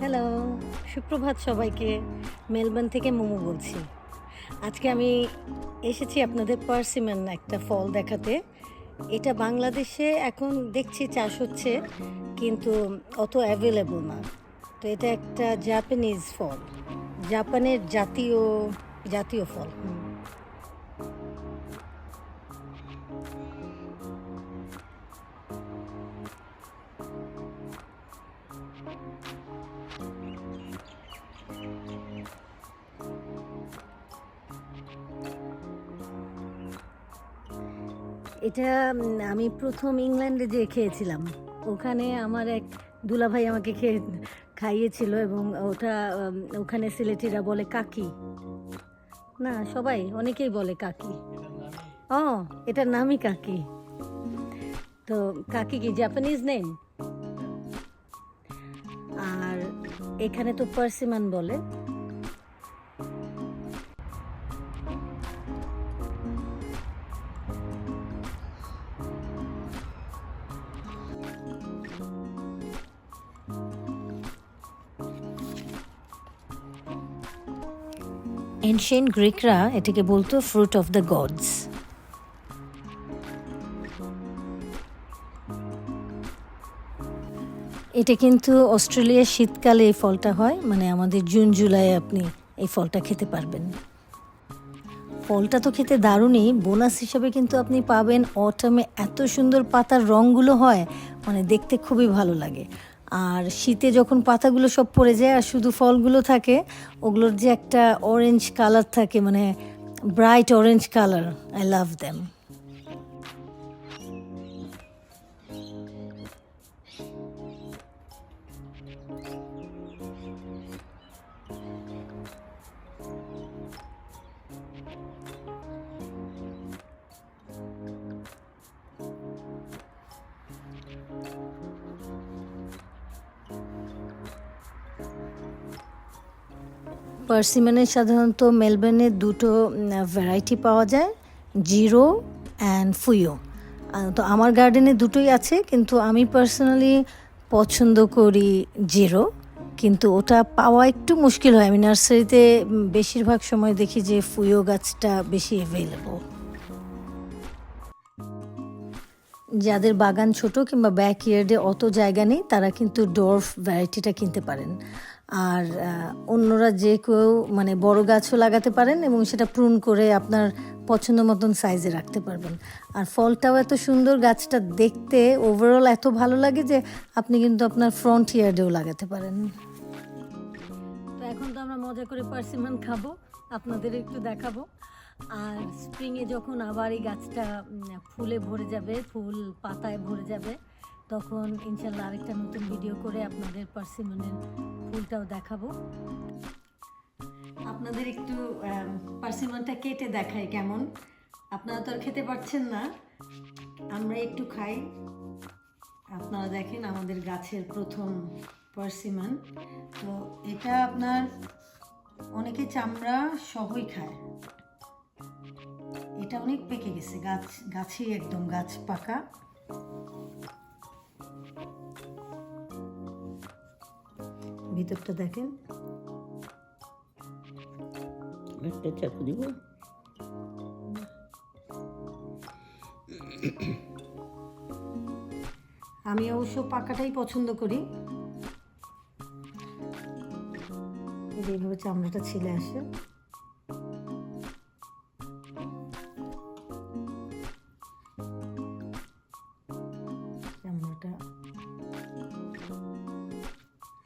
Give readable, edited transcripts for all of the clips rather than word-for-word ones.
Hello, সুপ্রভাত সবাইকে। Melbourne থেকে মোমো বলছি। আজকে আমি এসেছি আপনাদের পার্সিমন একটা ফল দেখাতে। এটা বাংলাদেশে এখন দেখছি চাষ হচ্ছে, কিন্তু অত অ্যাভেলেবল না। তো এটা একটা জাপানিজ ফল, জাপানের জাতীয় জাতীয় ফল। এটা আমি প্রথম ইংল্যান্ডে যেয়ে খেয়েছিলাম। ওখানে আমার এক দুলাভাই আমাকে খাইয়েছিল, এবং ওটা ওখানে সিলেটিরা বলে কাকি। না, সবাই অনেকেই বলে কাকি। ও, এটার নামই কাকি। তো কাকি কি জাপানিজ নেম? আর এখানে তো পার্সিমান বলে। এনশিয়েন্ট গ্রিকরা এটাকে বলতো ফ্রুট অফ দ্য গডস। এটা কিন্তু অস্ট্রেলিয়ার শীতকালে এই ফলটা হয়, মানে আমাদের জুন জুলাই আপনি এই ফলটা খেতে পারবেন। ফলটা তো খেতে দারুণই, বোনাস হিসাবে কিন্তু আপনি পাবেন অটামে এত সুন্দর পাতার রঙগুলো হয়, মানে দেখতে খুবই ভালো লাগে। আর শীতে যখন পাতাগুলো সব পড়ে যায় আর শুধু ফলগুলো থাকে, ওগুলোর যে একটা অরেঞ্জ কালার থাকে, মানে bright orange colour, I love them. পার্সিমনের সাধারণত মেলবোর্নে দুটো ভ্যারাইটি পাওয়া যায়, জিরো অ্যান্ড ফুয়ো। তো আমার গার্ডেনে দুটোই আছে, কিন্তু আমি পার্সোনালি পছন্দ করি জিরো। কিন্তু ওটা পাওয়া একটু মুশকিল হয়। আমি নার্সারিতে বেশিরভাগ সময় দেখি যে ফুয়ো গাছটা বেশি অ্যাভেলেবল। যাদের বাগান ছোট কিংবা ব্যাকইয়ার্ডে অত জায়গা নেই, তারা কিন্তু ডোর্ফ ভ্যারাইটিটা কিনতে পারেন। আর অন্যরা যে কেউ মানে বড় গাছও লাগাতে পারেন, এবং সেটা প্রুন করে আপনার পছন্দ মতন সাইজে রাখতে পারবেন। আর ফলটাও এত সুন্দর, গাছটা দেখতে ওভারঅল এত ভালো লাগে যে আপনি কিন্তু আপনার ফ্রন্ট ইয়ার্ডেও লাগাতে পারেন। তো এখন তো আমরা মজা করে পার্সিমন খাবো, আপনাদের একটু দেখাবো। আর স্প্রিংয়ে যখন আবার এই গাছটা ফুলে ভরে যাবে, ফুল পাতায় ভরে যাবে, তখন ইনশাল্লাহ আরেকটা নতুন ভিডিও করে আপনাদের পার্সিমনের ফুলটাও দেখাবো। আপনাদের একটু পার্সিমনটা কেটে দেখাই কেমন। আপনারা তো আর খেতে পারছেন না, আমরা একটু খাই। আপনারা দেখেন আমাদের গাছের প্রথম পার্সিমন। তো এটা আপনার অনেকে চামড়া সহই খায়। এটা অনেক পেকে গেছে, গাছে একদম গাছ পাকা। ভিতরটা দেখেন। একটা চাকু দিব। আমি অবশ্য পাকাটাই পছন্দ করি। এইভাবে চামড়াটা ছিলে আসে। চামড়াটা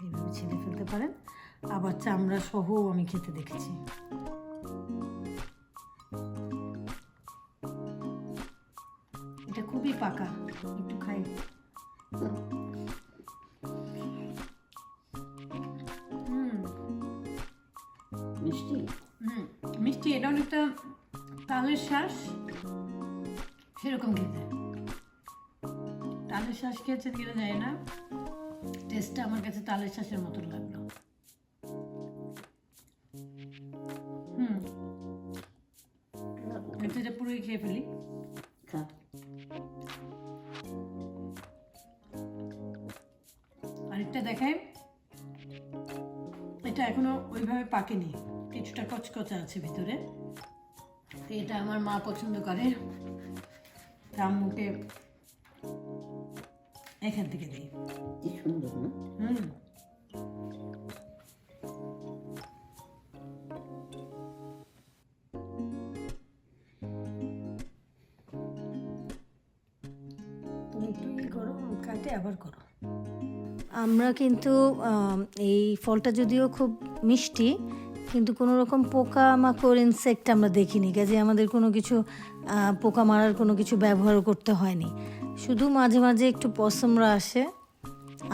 এইভাবে ছিলে ফেলতে পারেন, আবার চামড়া সহ আমি খেতে দেখেছি। এটা খুবই পাকা, একটু খাই। মিষ্টি। মিষ্টি, এটা অনেকটা তালের শ্বাস সেরকম খেতে। তালের শ্বাস খেয়েছেন কিনা যায় না, টেস্টটা আমার কাছে তালের শ্বাসের মতন লাগলো। এটা পুরোই খেয়ে ফেলি। আরেকটা দেখাই। পাকেনি, কিছুটা কচকচা আছে ভিতরে। তো এটা আমার মা পছন্দ করে, আম্মুকে এখান থেকে দিই। কি সুন্দর না? হুম, তুমি একটু করো, কাটে আবার করো। আমরা কিন্তু এই ফলটা যদিও খুব মিষ্টি, কিন্তু কোনো রকম পোকা মাকড় ইনসেক্ট আমরা দেখিনি, কাজে আমাদের কোনো কিছু পোকা মারার কোনো কিছু ব্যবহারও করতে হয়নি। শুধু মাঝে মাঝে একটু পশমরা আসে।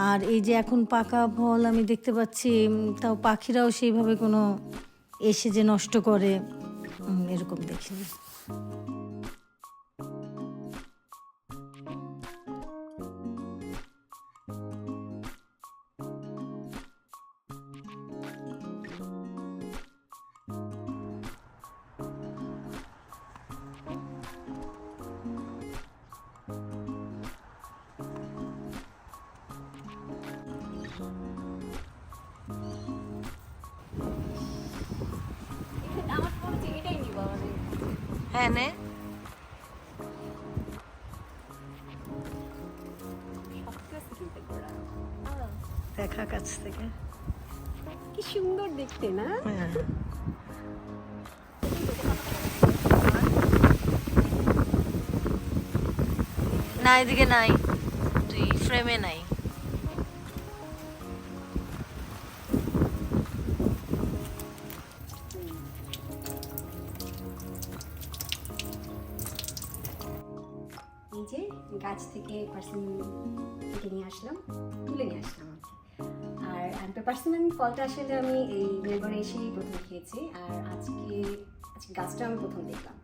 আর এই যে এখন পাকা ফল আমি দেখতে পাচ্ছি, তাও পাখিরাও সেইভাবে কোনো এসে যে নষ্ট করে এরকম দেখিনি। হ্যাঁ নে, দেখা কাছ থেকে কি সুন্দর দেখতে না? হ্যাঁ। না এদিকে নাই, তুই ফ্রেমে নাই। এই যে গাছ থেকে পার্সিমন কেটে নিয়ে আসলাম, তুলে নিয়ে আসলাম আর কি। আর পার্সিমন ফলটা আসলে আমি এই মেলবোর্নে এসেই প্রথম খেয়েছি, আর আজকে গাছটা আমি প্রথম দেখলাম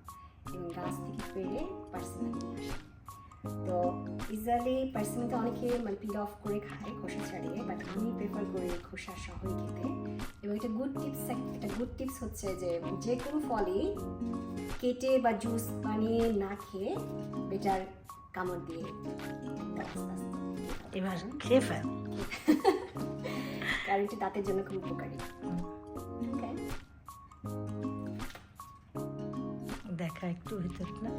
এবং গাছ থেকে পেরে পার্সিমন নিয়ে আসলাম। তো ইউজুয়ালি পার্সিমনটা অনেকে মানে পিল অফ করে খায় খোসা ছাড়িয়ে, বাট আমি প্রেফার করি খোসা সহই খেতে। এবং একটা গুড টিপস হচ্ছে যে যে কোনো ফলই কেটে বা জুস বানিয়ে না খেয়ে বেটার কামড় দিয়ে আস্তে আস্তে এবার খেয়ে ফেল। কারণ এটা দাঁতের জন্য খুব উপকারী। Okay? দেখা একটু ভিতরটা।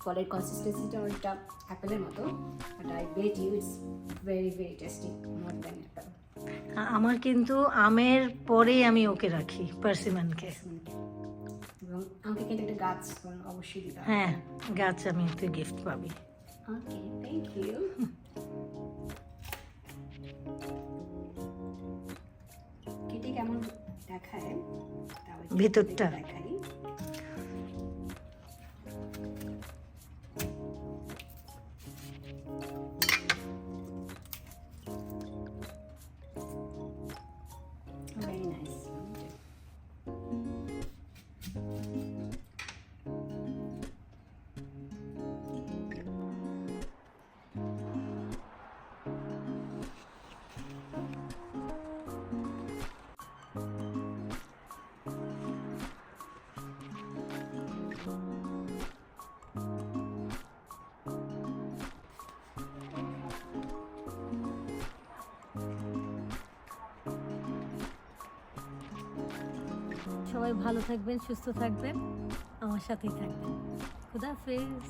ফলের কনসিস্টেন্সিটা ওটা অ্যাপেলের মতো, but I bet you it's very very tasty, more than apple. আমার কিন্তু আমের পরেই আমি ওকে রাখি পার্সিমনকে। এবং আমাকে কিন্তু একটা গাছ অবশ্যই দিতে হবে। হ্যাঁ, গাছ আমি তুই গিফট পাবি। ওকে, থ্যাংক ইউ। কেটে কেমন দেখায় তাও একটু ভেতরটা? দেখাই। Very nice. সবাই ভালো থাকবেন, সুস্থ থাকবেন, আমার সাথেই থাকবেন। খুদা হাফেজ।